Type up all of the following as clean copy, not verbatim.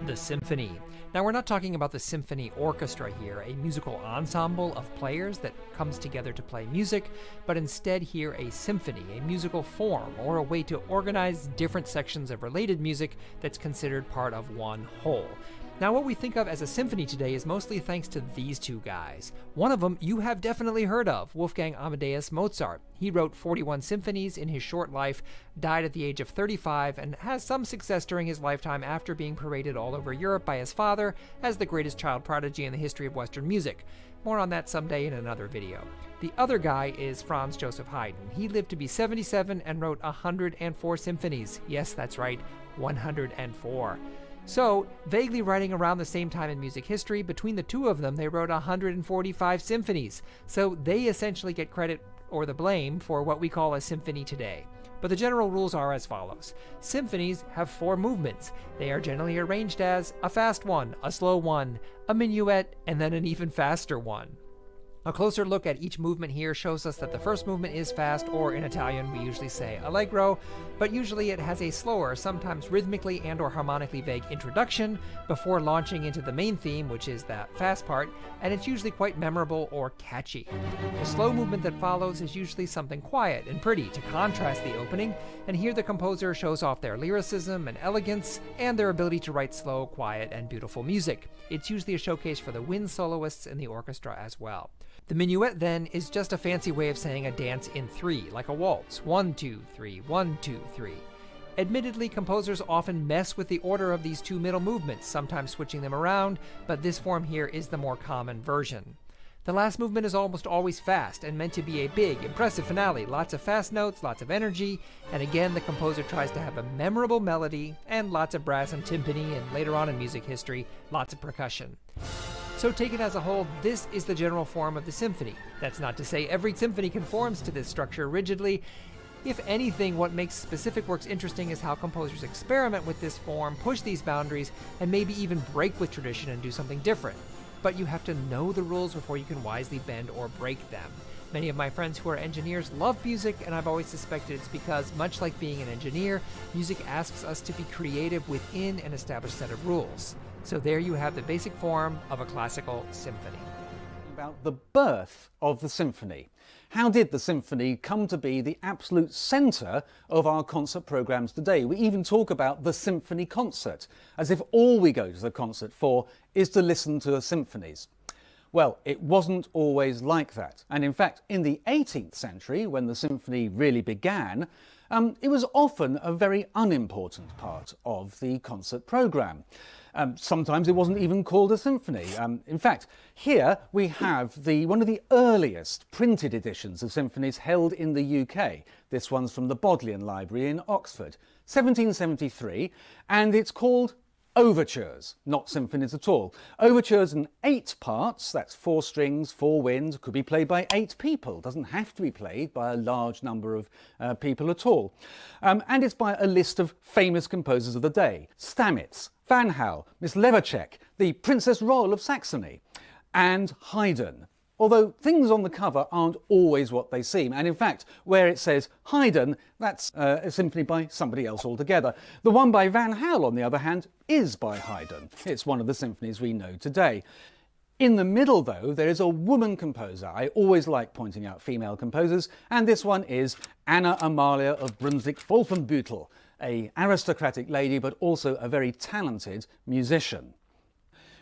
the symphony. Now, we're not talking about the symphony orchestra here, a musical ensemble of players that comes together to play music, but instead here a symphony, a musical form, or a way to organize different sections of related music that's considered part of one whole. Now, what we think of as a symphony today is mostly thanks to these two guys. One of them you have definitely heard of, Wolfgang Amadeus Mozart. He wrote 41 symphonies in his short life, died at the age of 35, and has some success during his lifetime after being paraded all over Europe by his father as the greatest child prodigy in the history of Western music. More on that someday in another video. The other guy is Franz Joseph Haydn. He lived to be 77 and wrote 104 symphonies. Yes, that's right, 104. So, vaguely writing around the same time in music history, between the two of them they wrote 145 symphonies. So they essentially get credit or the blame for what we call a symphony today. But the general rules are as follows. Symphonies have 4 movements. They are generally arranged as a fast one, a slow one, a minuet, and then an even faster one. A closer look at each movement here shows us that the first movement is fast, or in Italian we usually say allegro, but usually it has a slower, sometimes rhythmically and or harmonically vague introduction before launching into the main theme, which is that fast part, and it's usually quite memorable or catchy. The slow movement that follows is usually something quiet and pretty to contrast the opening, and here the composer shows off their lyricism and elegance and their ability to write slow, quiet, and beautiful music. It's usually a showcase for the wind soloists in the orchestra as well. The minuet, then, is just a fancy way of saying a dance in 3, like a waltz. 1, 2, 3, 1, 2, 3. Admittedly, composers often mess with the order of these two middle movements, sometimes switching them around, but this form here is the more common version. The last movement is almost always fast and meant to be a big, impressive finale. Lots of fast notes, lots of energy, and again the composer tries to have a memorable melody and lots of brass and timpani, and later on in music history, lots of percussion. So taken as a whole, this is the general form of the symphony. That's not to say every symphony conforms to this structure rigidly. If anything, what makes specific works interesting is how composers experiment with this form, push these boundaries, and maybe even break with tradition and do something different. But you have to know the rules before you can wisely bend or break them. Many of my friends who are engineers love music, and I've always suspected it's because, much like being an engineer, music asks us to be creative within an established set of rules. So there you have the basic form of a classical symphony. About the birth of the symphony. How did the symphony come to be the absolute centre of our concert programmes today? We even talk about the symphony concert, as if all we go to the concert for is to listen to the symphonies. Well, it wasn't always like that. And in fact, in the 18th century, when the symphony really began, it was often a very unimportant part of the concert programme. Sometimes it wasn't even called a symphony. In fact, here we have one of the earliest printed editions of symphonies held in the UK. This one's from the Bodleian Library in Oxford, 1773, and it's called Overtures, not symphonies at all. Overtures in 8 parts, that's 4 strings, 4 wind, could be played by 8 people, doesn't have to be played by a large number of people at all. And it's by a list of famous composers of the day: Stamitz, Van Hal, Miss Leverchek, the Princess Royal of Saxony, and Haydn. Although things on the cover aren't always what they seem, and in fact, where it says Haydn, that's a symphony by somebody else altogether. The one by Van Hal, on the other hand, is by Haydn. It's one of the symphonies we know today. In the middle, though, there is a woman composer. I always like pointing out female composers, and this one is Anna Amalia of Brunswick-Wolfenbüttel, an aristocratic lady, but also a very talented musician.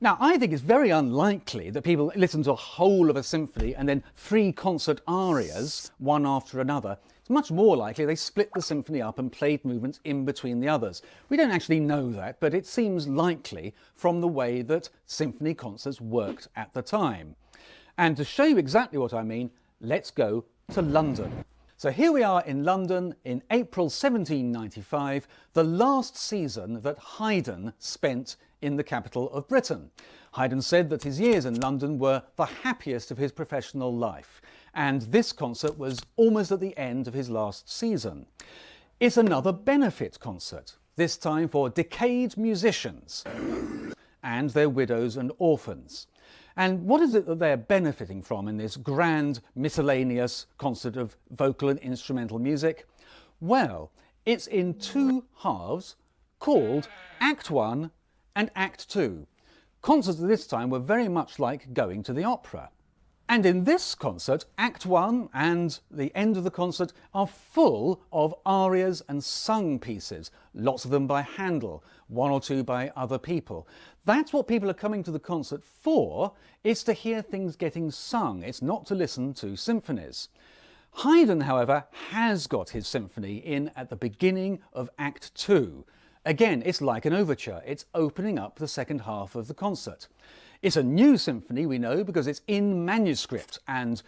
Now, I think it's very unlikely that people listen to a whole of a symphony and then 3 concert arias, one after another. It's much more likely they split the symphony up and played movements in between the others. We don't actually know that, but it seems likely from the way that symphony concerts worked at the time. And to show you exactly what I mean, let's go to London. So here we are in London in April 1795, the last season that Haydn spent in the capital of Britain. Haydn said that his years in London were the happiest of his professional life, and this concert was almost at the end of his last season. It's another benefit concert, this time for decayed musicians and their widows and orphans. And what is it that they're benefiting from in this grand miscellaneous concert of vocal and instrumental music? Well, it's in 2 halves called Act 1 and Act 2. Concerts at this time were very much like going to the opera. And in this concert, Act 1 and the end of the concert are full of arias and sung pieces, lots of them by Handel, one or two by other people. That's what people are coming to the concert for, is to hear things getting sung. It's not to listen to symphonies. Haydn, however, has got his symphony in at the beginning of Act 2. Again, it's like an overture. It's opening up the second half of the concert. It's a new symphony, we know, because it's in manuscript and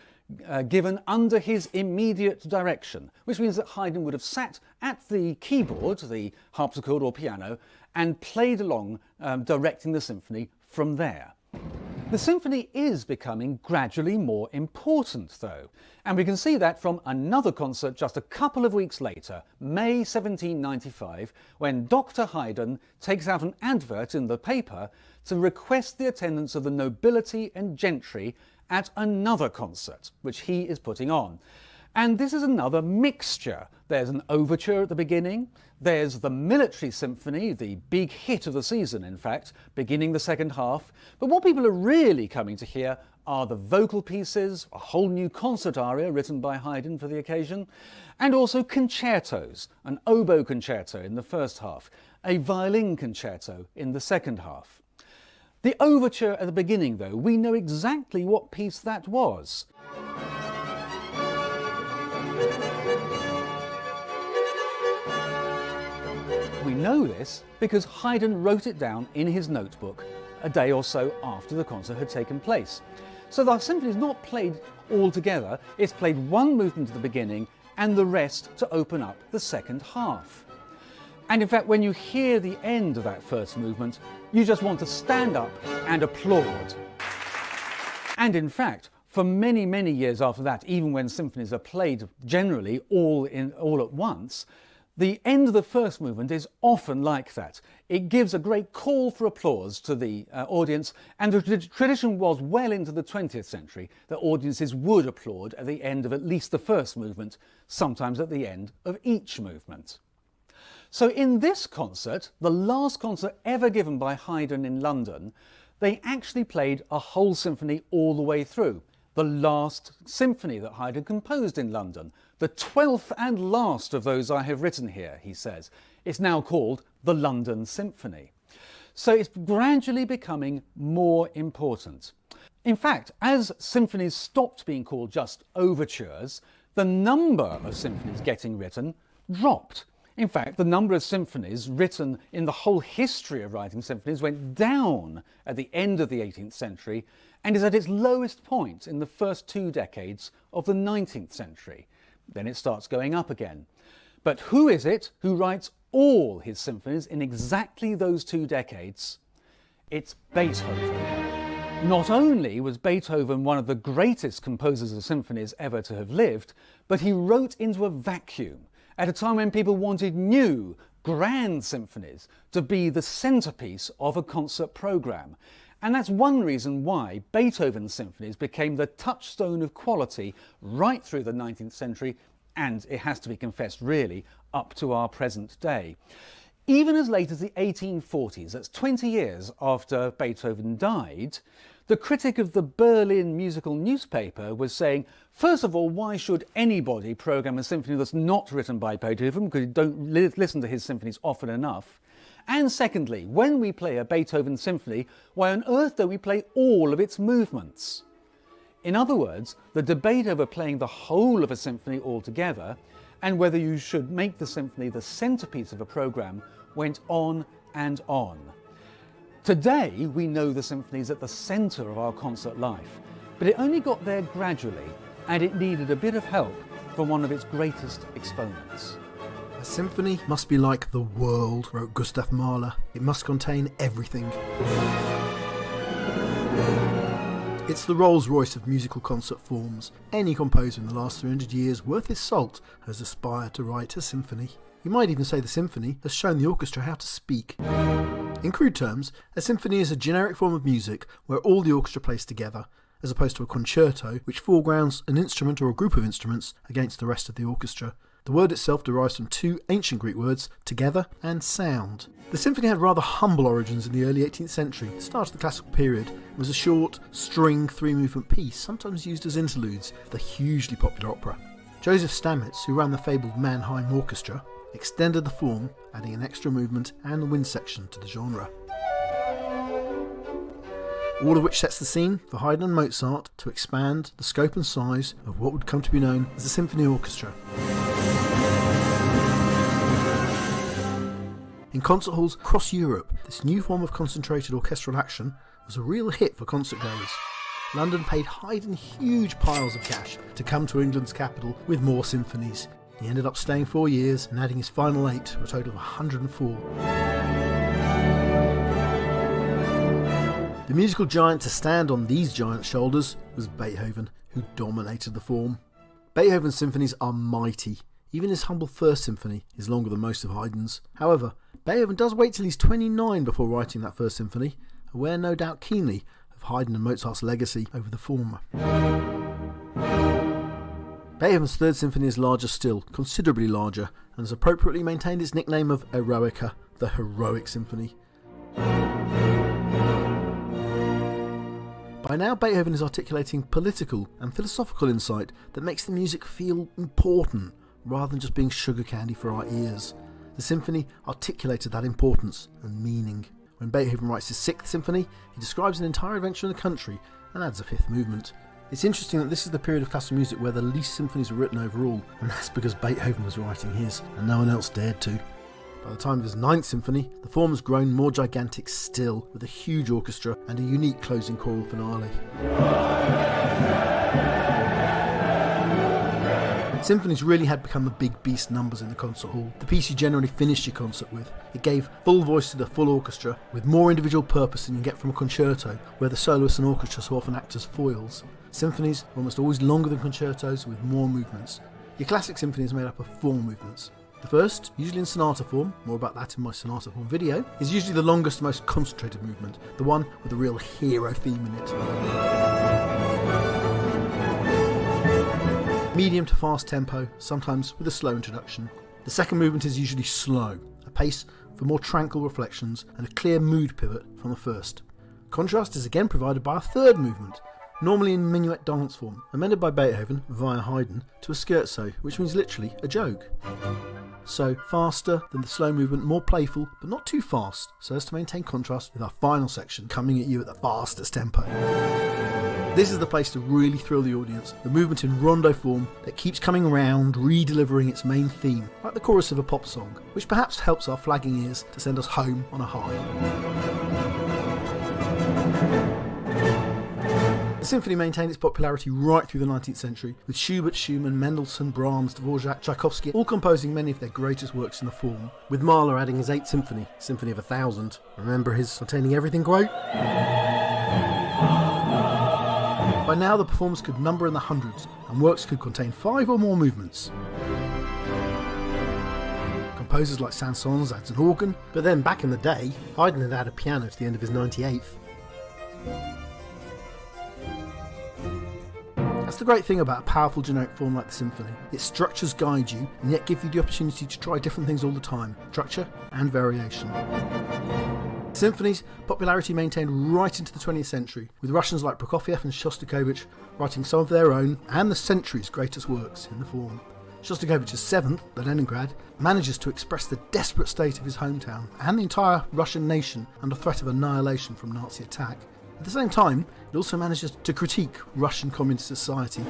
given under his immediate direction, which means that Haydn would have sat at the keyboard, the harpsichord or piano, and played along, directing the symphony from there. The symphony is becoming gradually more important, though, and we can see that from another concert just a couple of weeks later, May 1795, when Dr. Haydn takes out an advert in the paper to request the attendance of the nobility and gentry at another concert, which he is putting on. And this is another mixture. There's an overture at the beginning, there's the military symphony, the big hit of the season in fact, beginning the second half, but what people are really coming to hear are the vocal pieces, a whole new concert aria written by Haydn for the occasion, and also concertos, an oboe concerto in the first half, a violin concerto in the second half. The overture at the beginning, though, we know exactly what piece that was. We know this because Haydn wrote it down in his notebook a day or so after the concert had taken place. So the symphony is not played all together, it's played one movement at the beginning and the rest to open up the second half. And in fact, when you hear the end of that first movement, you just want to stand up and applaud. And in fact, for many, many years after that, even when symphonies are played generally all at once, the end of the first movement is often like that. It gives a great call for applause to the audience, and the tradition was well into the 20th century that audiences would applaud at the end of at least the first movement, sometimes at the end of each movement. So in this concert, the last concert ever given by Haydn in London, they actually played a whole symphony all the way through. The last symphony that Haydn composed in London, the 12th and last of those I have written here, he says. It's now called the London Symphony. So it's gradually becoming more important. In fact, as symphonies stopped being called just overtures, the number of symphonies getting written dropped. In fact, the number of symphonies written in the whole history of writing symphonies went down at the end of the 18th century and is at its lowest point in the first 2 decades of the 19th century. Then it starts going up again. But who is it who writes all his symphonies in exactly those 2 decades? It's Beethoven. Not only was Beethoven one of the greatest composers of symphonies ever to have lived, but he wrote into a vacuum at a time when people wanted new, grand symphonies to be the centrepiece of a concert programme. And that's one reason why Beethoven's symphonies became the touchstone of quality right through the 19th century, and it has to be confessed really, up to our present day. Even as late as the 1840s, that's 20 years after Beethoven died, the critic of the Berlin musical newspaper was saying, first of all, why should anybody programme a symphony that's not written by Beethoven, because you don't listen to his symphonies often enough? And secondly, when we play a Beethoven symphony, why on earth don't we play all of its movements? In other words, the debate over playing the whole of a symphony altogether and whether you should make the symphony the centrepiece of a programme went on and on. Today, we know the symphony is at the centre of our concert life, but it only got there gradually, and it needed a bit of help from one of its greatest exponents. A symphony must be like the world, wrote Gustav Mahler. It must contain everything. It's the Rolls-Royce of musical concert forms. Any composer in the last 300 years worth his salt has aspired to write a symphony. You might even say the symphony has shown the orchestra how to speak. In crude terms, a symphony is a generic form of music where all the orchestra plays together, as opposed to a concerto which foregrounds an instrument or a group of instruments against the rest of the orchestra. The word itself derives from two ancient Greek words, together and sound. The symphony had rather humble origins in the early 18th century. The start of the classical period, it was a short, string, three-movement piece, sometimes used as interludes for the hugely popular opera. Joseph Stamitz, who ran the fabled Mannheim Orchestra, extended the form, adding an extra movement and wind section to the genre. All of which sets the scene for Haydn and Mozart to expand the scope and size of what would come to be known as the symphony orchestra. In concert halls across Europe, this new form of concentrated orchestral action was a real hit for concertgoers. London paid Haydn huge piles of cash to come to England's capital with more symphonies. He ended up staying 4 years and adding his final 8 to a total of 104. The musical giant to stand on these giant shoulders was Beethoven, who dominated the form. Beethoven's symphonies are mighty. Even his humble first symphony is longer than most of Haydn's. However, Beethoven does wait till he's 29 before writing that first symphony, aware no doubt keenly of Haydn and Mozart's legacy over the former. Beethoven's third symphony is larger still, considerably larger, and has appropriately maintained its nickname of Eroica, the heroic symphony. By now, Beethoven is articulating political and philosophical insight that makes the music feel important, rather than just being sugar candy for our ears. The symphony articulated that importance and meaning. When Beethoven writes his sixth symphony, he describes an entire adventure in the country and adds a fifth movement. It's interesting that this is the period of classical music where the least symphonies were written overall, and that's because Beethoven was writing his, and no one else dared to. By the time of his ninth symphony, the form has grown more gigantic still, with a huge orchestra and a unique closing choral finale. Symphonies really had become the big beast numbers in the concert hall, the piece you generally finished your concert with. It gave full voice to the full orchestra, with more individual purpose than you get from a concerto, where the soloists and orchestra so often act as foils. Symphonies are almost always longer than concertos, with more movements. Your classic symphony is made up of 4 movements. The first, usually in sonata form, more about that in my sonata form video, is usually the longest, most concentrated movement, the one with a real hero theme in it. Medium to fast tempo, sometimes with a slow introduction. The second movement is usually slow, a pace for more tranquil reflections and a clear mood pivot from the first. Contrast is again provided by a third movement, normally in minuet dance form, amended by Beethoven, via Haydn, to a scherzo, which means literally a joke. So, faster than the slow movement, more playful, but not too fast, so as to maintain contrast with our final section coming at you at the fastest tempo. This is the place to really thrill the audience, the movement in rondo form that keeps coming around, re-delivering its main theme, like the chorus of a pop song, which perhaps helps our flagging ears to send us home on a high. The symphony maintained its popularity right through the 19th century, with Schubert, Schumann, Mendelssohn, Brahms, Dvorak, Tchaikovsky all composing many of their greatest works in the form, with Mahler adding his 8th symphony, Symphony of 1000. Remember his containing everything quote? By now the performance could number in the hundreds, and works could contain 5 or more movements. Composers like Saint-Saëns adds an organ, but then back in the day, Haydn had added a piano to the end of his 98th. That's the great thing about a powerful generic form like the symphony. Its structures guide you and yet give you the opportunity to try different things all the time, structure and variation. Symphonies' popularity maintained right into the 20th century, with Russians like Prokofiev and Shostakovich writing some of their own and the century's greatest works in the form. Shostakovich's 7th, the Leningrad, manages to express the desperate state of his hometown and the entire Russian nation under threat of annihilation from Nazi attack. At the same time, it also manages to critique Russian communist society.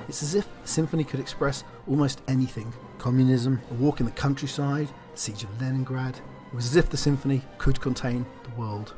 It's as if the symphony could express almost anything. Communism, a walk in the countryside, the siege of Leningrad. It was as if the symphony could contain the world.